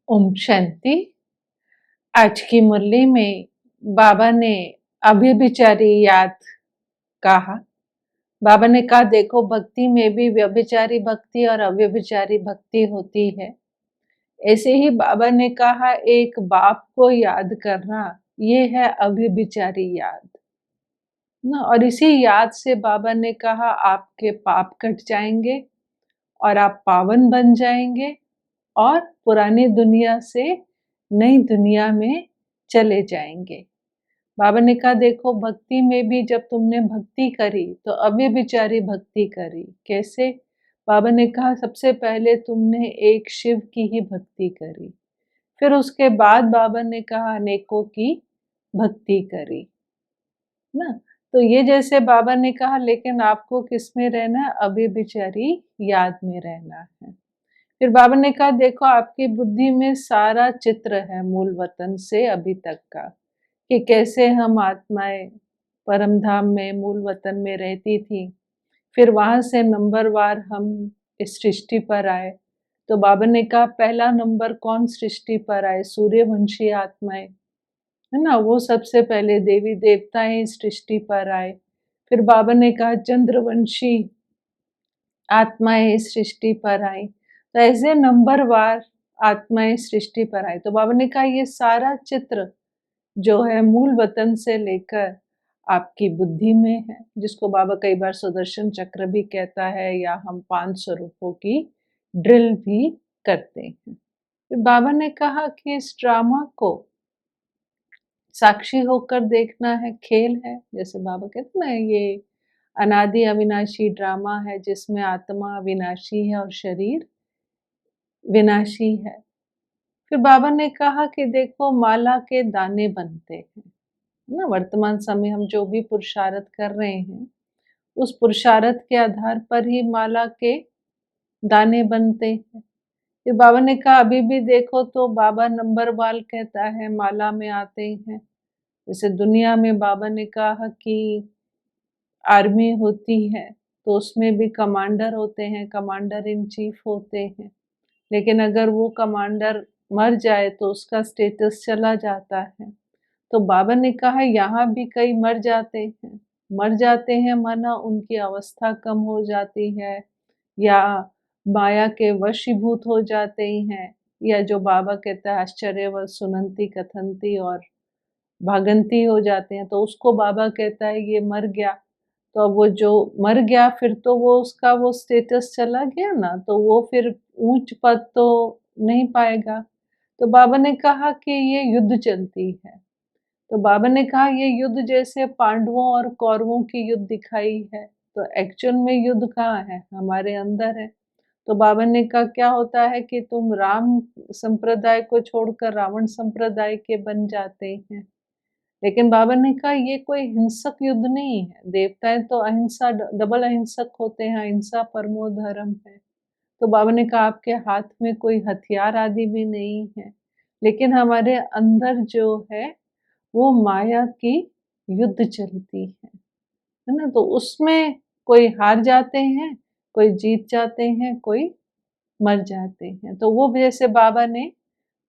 ओम शांति। आज की मुरली में बाबा ने अव्यभिचारी याद कहा। बाबा ने कहा देखो भक्ति में भी व्यभिचारी भक्ति और अव्यभिचारी भक्ति होती है। ऐसे ही बाबा ने कहा एक बाप को याद करना ये है अव्यभिचारी याद ना। और इसी याद से बाबा ने कहा आपके पाप कट जाएंगे और आप पावन बन जाएंगे और पुरानी दुनिया से नई दुनिया में चले जाएंगे। बाबा ने कहा देखो भक्ति में भी जब तुमने भक्ति करी तो अव्यभिचारी भक्ति करी। कैसे? बाबा ने कहा सबसे पहले तुमने एक शिव की ही भक्ति करी, फिर उसके बाद बाबा ने कहा अनेकों की भक्ति करी ना। तो ये जैसे बाबा ने कहा लेकिन आपको किस में रहना है? अव्यभिचारी याद में रहना है। फिर बाबा ने कहा देखो आपकी बुद्धि में सारा चित्र है मूल वतन से अभी तक का, कि कैसे हम आत्माएं परम धाम में मूल वतन में रहती थी, फिर वहां से नंबरवार हम इस सृष्टि पर आए। तो बाबा ने कहा पहला नंबर कौन सृष्टि पर आए? सूर्यवंशी आत्माएं, है ना। वो सबसे पहले देवी देवताएं इस सृष्टि पर आए। फिर बाबा ने कहा चंद्रवंशी आत्माएं इस सृष्टि पर आई। तो ऐसे नंबरवार आत्माएं सृष्टि पर आई। तो बाबा ने कहा ये सारा चित्र जो है मूल वतन से लेकर आपकी बुद्धि में है, जिसको बाबा कई बार सुदर्शन चक्र भी कहता है, या हम 5 स्वरूपों की ड्रिल भी करते हैं। फिर बाबा ने कहा कि इस ड्रामा को साक्षी होकर देखना है, खेल है। जैसे बाबा कहते ना ये अनादि अविनाशी ड्रामा है जिसमें आत्मा अविनाशी है और शरीर विनाशी है। फिर बाबा ने कहा कि देखो माला के दाने बनते हैं ना। वर्तमान समय हम जो भी पुरुषार्थ कर रहे हैं उस पुरुषार्थ के आधार पर ही माला के दाने बनते हैं। फिर बाबा ने कहा अभी भी देखो तो बाबा नंबरवार कहता है माला में आते हैं। जैसे दुनिया में बाबा ने कहा कि आर्मी होती है तो उसमें भी कमांडर होते हैं, कमांडर इन चीफ होते हैं। लेकिन अगर वो कमांडर मर जाए तो उसका स्टेटस चला जाता है। तो बाबा ने कहा यहाँ भी कई मर जाते हैं। मर जाते हैं माना उनकी अवस्था कम हो जाती है, या माया के वशीभूत हो जाते हैं, या जो बाबा कहता है आश्चर्यवश सुनंती कथंती और भागंती हो जाते हैं। तो उसको बाबा कहता है ये मर गया। तो अब वो जो मर गया फिर तो वो उसका वो स्टेटस चला गया ना, तो वो फिर ऊंच पद तो नहीं पाएगा। तो बाबा ने कहा कि ये युद्ध चलती है। तो बाबा ने कहा ये युद्ध जैसे पांडवों और कौरवों की युद्ध दिखाई है, तो एक्चुअल में युद्ध कहाँ है? हमारे अंदर है। तो बाबा ने कहा क्या होता है कि तुम राम संप्रदाय को छोड़कर रावण संप्रदाय के बन जाते हैं। लेकिन बाबा ने कहा ये कोई हिंसक युद्ध नहीं है। देवताएं तो अहिंसा डबल अहिंसक होते हैं, अहिंसा परमो धर्म है। तो बाबा ने कहा आपके हाथ में कोई हथियार आदि भी नहीं है, लेकिन हमारे अंदर जो है वो माया की युद्ध चलती है ना। तो उसमें कोई हार जाते हैं, कोई जीत जाते हैं, कोई मर जाते हैं। तो वो जैसे बाबा ने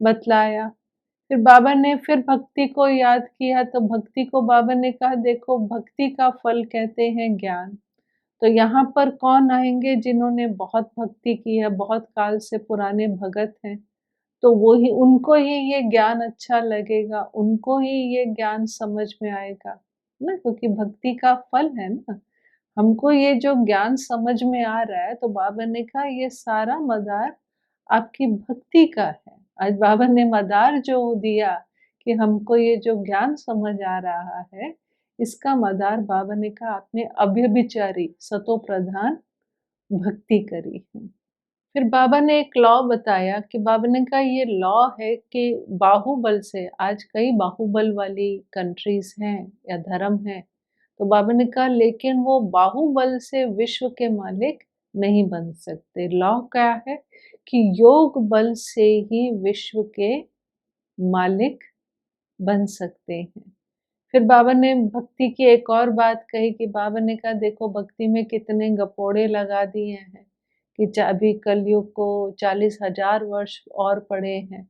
बतलाया। फिर बाबा ने फिर भक्ति को याद किया। तो भक्ति को बाबा ने कहा देखो भक्ति का फल कहते हैं ज्ञान। तो यहाँ पर कौन आएंगे? जिन्होंने बहुत भक्ति की है, बहुत काल से पुराने भगत हैं। तो वो ही उनको ही ये ज्ञान अच्छा लगेगा, उनको ही ये ज्ञान समझ में आएगा ना, क्योंकि भक्ति का फल है ना। हमको ये जो ज्ञान समझ में आ रहा है, तो बाबा ने कहा ये सारा मदार आपकी भक्ति का है। आज बाबा ने मदार जो दिया कि हमको ये जो ज्ञान समझ आ रहा है, इसका मदार बाबा ने कहा आपने अव्यभिचारी सतो प्रधान भक्ति करी है। फिर बाबा ने एक लॉ बताया कि बाबा ने कहा ये लॉ है कि बाहुबल से, आज कई बाहुबल वाली कंट्रीज हैं या धर्म हैं, तो बाबा ने कहा लेकिन वो बाहुबल से विश्व के मालिक नहीं बन सकते। लॉ क्या है कि योग बल से ही विश्व के मालिक बन सकते हैं। फिर बाबा ने भक्ति की एक और बात कही कि बाबा ने कहा देखो भक्ति में कितने गपोड़े लगा दिए हैं कि अभी कलयुग को 40,000 वर्ष और पड़े हैं।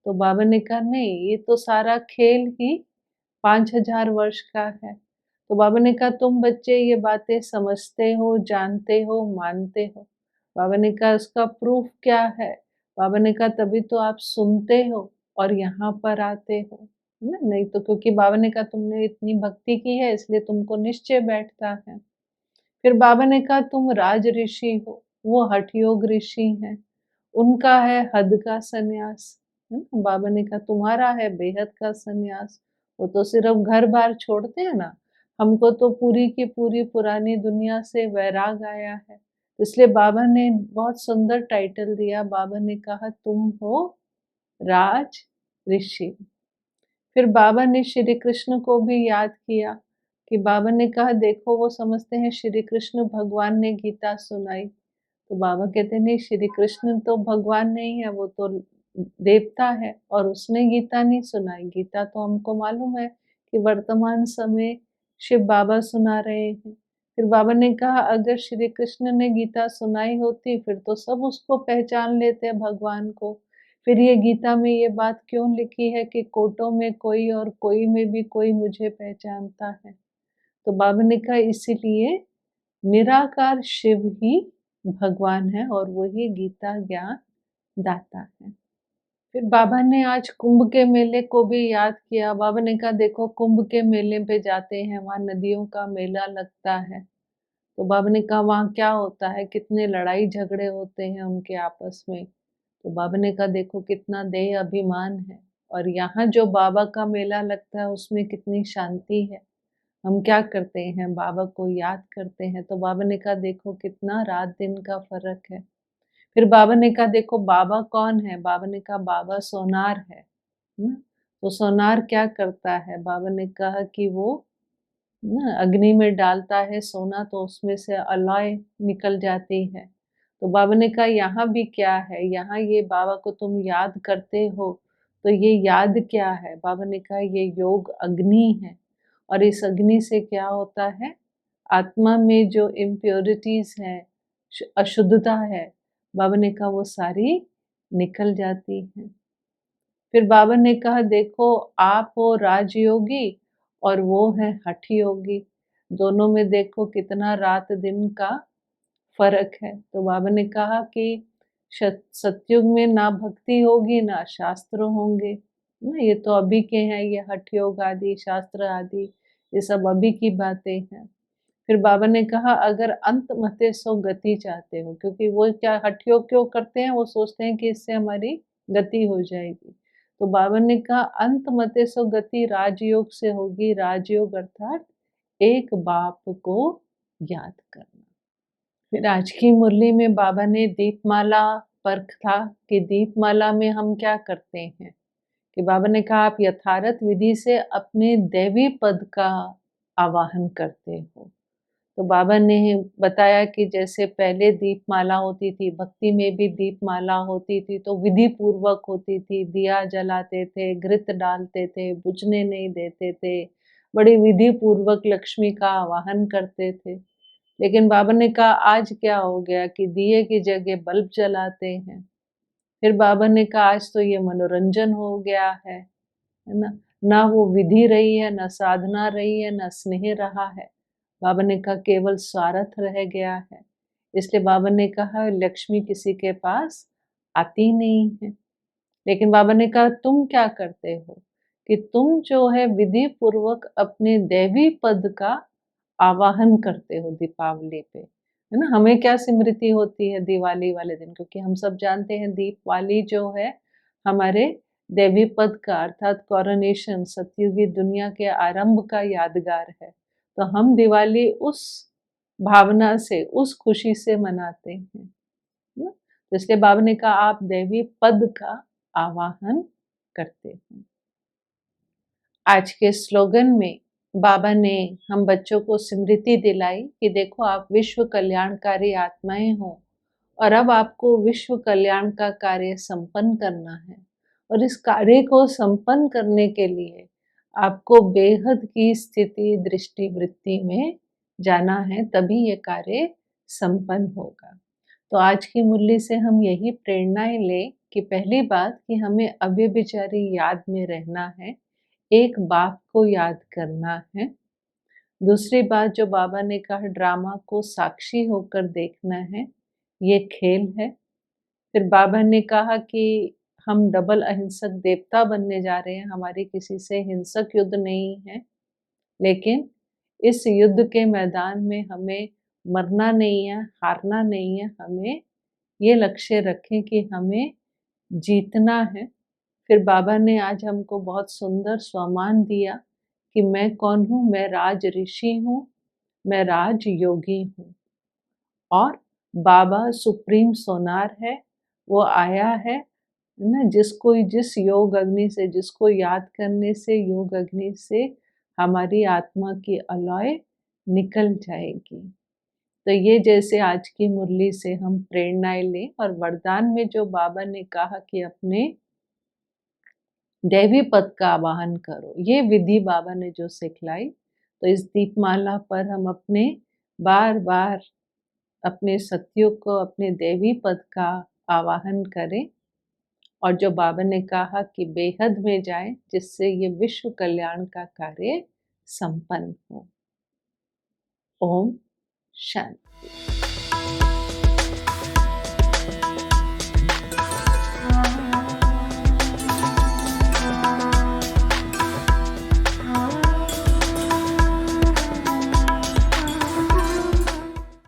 तो बाबा ने कहा नहीं, ये तो सारा खेल ही 5000 वर्ष का है। तो बाबा ने कहा तुम बच्चे ये बातें समझते हो, जानते हो, मानते हो। बाबा ने कहा उसका प्रूफ क्या है? बाबा ने कहा तभी तो आप सुनते हो और यहाँ पर आते हो, है ना? नहीं तो, क्योंकि बाबा ने कहा तुमने इतनी भक्ति की है इसलिए तुमको निश्चय बैठता है। फिर बाबा ने कहा तुम राज ऋषि हो, वो हठ योग ऋषि हैं, उनका है हद का संन्यास, है ना? बाबा ने कहा तुम्हारा है बेहद का संन्यास, वो तो सिर्फ घर बार छोड़ते हैं ना, हमको तो पूरी की पूरी पुरानी दुनिया से वैराग आया है। इसलिए बाबा ने बहुत सुंदर टाइटल दिया, बाबा ने कहा तुम हो राज ऋषि। फिर बाबा ने श्री कृष्ण को भी याद किया कि बाबा ने कहा देखो वो समझते हैं श्री कृष्ण भगवान ने गीता सुनाई, तो बाबा कहते नहीं, श्री कृष्ण तो भगवान नहीं है, वो तो देवता है और उसने गीता नहीं सुनाई। गीता तो हमको मालूम है कि वर्तमान समय शिव बाबा सुना रहे हैं। फिर बाबा ने कहा अगर श्री कृष्ण ने गीता सुनाई होती फिर तो सब उसको पहचान लेते भगवान को। फिर ये गीता में ये बात क्यों लिखी है कि कोटों में कोई और कोई में भी कोई मुझे पहचानता है? तो बाबा ने कहा इसीलिए निराकार शिव ही भगवान है और वही गीता ज्ञान दाता है। फिर बाबा ने आज कुंभ के मेले को भी याद किया। बाबा ने कहा देखो कुंभ के मेले पे जाते हैं, वहाँ नदियों का मेला लगता है। तो बाबा ने कहा वहाँ क्या होता है, कितने लड़ाई झगड़े होते हैं उनके आपस में। तो बाबा ने कहा देखो कितना देह अभिमान है, और यहाँ जो बाबा का मेला लगता है उसमें कितनी शांति है। हम क्या करते हैं, बाबा को याद करते हैं। तो बाबा ने कहा देखो कितना रात दिन का फर्क है। फिर बाबा ने कहा देखो बाबा कौन है? बाबा ने कहा बाबा सोनार है ना। तो सोनार क्या करता है? बाबा ने कहा कि वो ना अग्नि में डालता है सोना तो उसमें से अलॉय निकल जाती है। तो बाबा ने कहा यहाँ भी क्या है, यहाँ ये बाबा को तुम याद करते हो तो ये याद क्या है? बाबा ने कहा ये योग अग्नि है, और इस अग्नि से क्या होता है, आत्मा में जो इम्प्योरिटीज हैं, अशुद्धता है, बाबा ने कहा वो सारी निकल जाती है। फिर बाबा ने कहा देखो आप हो राजयोगी और वो है हठ योगी, दोनों में देखो कितना रात दिन का फर्क है। तो बाबा ने कहा कि सतयुग में ना भक्ति होगी ना शास्त्र होंगे ना, ये तो अभी के हैं, ये हठ योग आदि शास्त्र आदि ये सब अभी की बातें हैं। फिर बाबा ने कहा अगर अंत मते सो गति चाहते हो, क्योंकि वो क्या हठ योग क्यों करते हैं, वो सोचते हैं कि इससे हमारी गति हो जाएगी। तो बाबा ने कहा अंत मते सो गति राजयोग से होगी, राजयोग अर्थात एक बाप को याद करना। फिर आज की मुरली में बाबा ने दीपमाला पर था कि दीपमाला में हम क्या करते हैं, कि बाबा ने कहा आप यथार्थ विधि से अपने दैवी पद का आवाहन करते हो। तो बाबा ने बताया कि जैसे पहले दीपमाला होती थी, भक्ति में भी दीपमाला होती थी तो विधि पूर्वक होती थी, दिया जलाते थे, घृत डालते थे, बुझने नहीं देते थे, बड़ी विधि पूर्वक लक्ष्मी का आवाहन करते थे। लेकिन बाबा ने कहा आज क्या हो गया कि दिए की जगह बल्ब जलाते हैं। फिर बाबा ने कहा आज तो ये मनोरंजन हो गया है ना, ना वो विधि रही है, ना साधना रही है, ना स्नेह रहा है। बाबा ने कहा केवल स्वार्थ रह गया है। इसलिए बाबा ने कहा लक्ष्मी किसी के पास आती नहीं है। लेकिन बाबा ने कहा तुम क्या करते हो कि तुम जो है विधि पूर्वक अपने दैवी पद का आवाहन करते हो दीपावली पे, है ना। हमें क्या स्मृति होती है दिवाली वाले दिन, क्योंकि हम सब जानते हैं दीपावली जो है हमारे देवी पद का अर्थात कॉरोनेशन, सतयुगी दुनिया के आरंभ का यादगार है। तो हम दिवाली उस भावना से, उस खुशी से मनाते हैं, है ना। तो इसलिए बाबा ने कहा आप देवी पद का आवाहन करते हैं। आज के स्लोगन में बाबा ने हम बच्चों को स्मृति दिलाई कि देखो आप विश्व कल्याणकारी आत्माएं हो और अब आपको विश्व कल्याण का कार्य संपन्न करना है, और इस कार्य को संपन्न करने के लिए आपको बेहद की स्थिति दृष्टि वृत्ति में जाना है, तभी ये कार्य संपन्न होगा। तो आज की मुरली से हम यही प्रेरणाएं लें कि पहली बात कि हमें अव्यभिचारी याद में रहना है, एक बाप को याद करना है। दूसरी बात जो बाबा ने कहा ड्रामा को साक्षी होकर देखना है, ये खेल है। फिर बाबा ने कहा कि हम डबल अहिंसक देवता बनने जा रहे हैं, हमारी किसी से हिंसक युद्ध नहीं है, लेकिन इस युद्ध के मैदान में हमें मरना नहीं है, हारना नहीं है, हमें ये लक्ष्य रखें कि हमें जीतना है। फिर बाबा ने आज हमको बहुत सुंदर स्वमान दिया कि मैं कौन हूँ, मैं राज ऋषि हूँ, मैं राज योगी हूँ और बाबा सुप्रीम सोनार है, वो आया है ना, जिस योग अग्नि से, जिसको याद करने से योग अग्नि से हमारी आत्मा की अलॉय निकल जाएगी। तो ये जैसे आज की मुरली से हम प्रेरणाएं लें और वरदान में जो बाबा ने कहा कि अपने दैवी पद का आवाहन करो, ये विधि बाबा ने जो सिखलाई, तो इस दीपमाला पर हम अपने बार बार अपने सत्युग को, अपने दैवी पद का आवाहन करें और जो बाबा ने कहा कि बेहद में जाए, जिससे ये विश्व कल्याण का कार्य संपन्न हो। ओम शांति।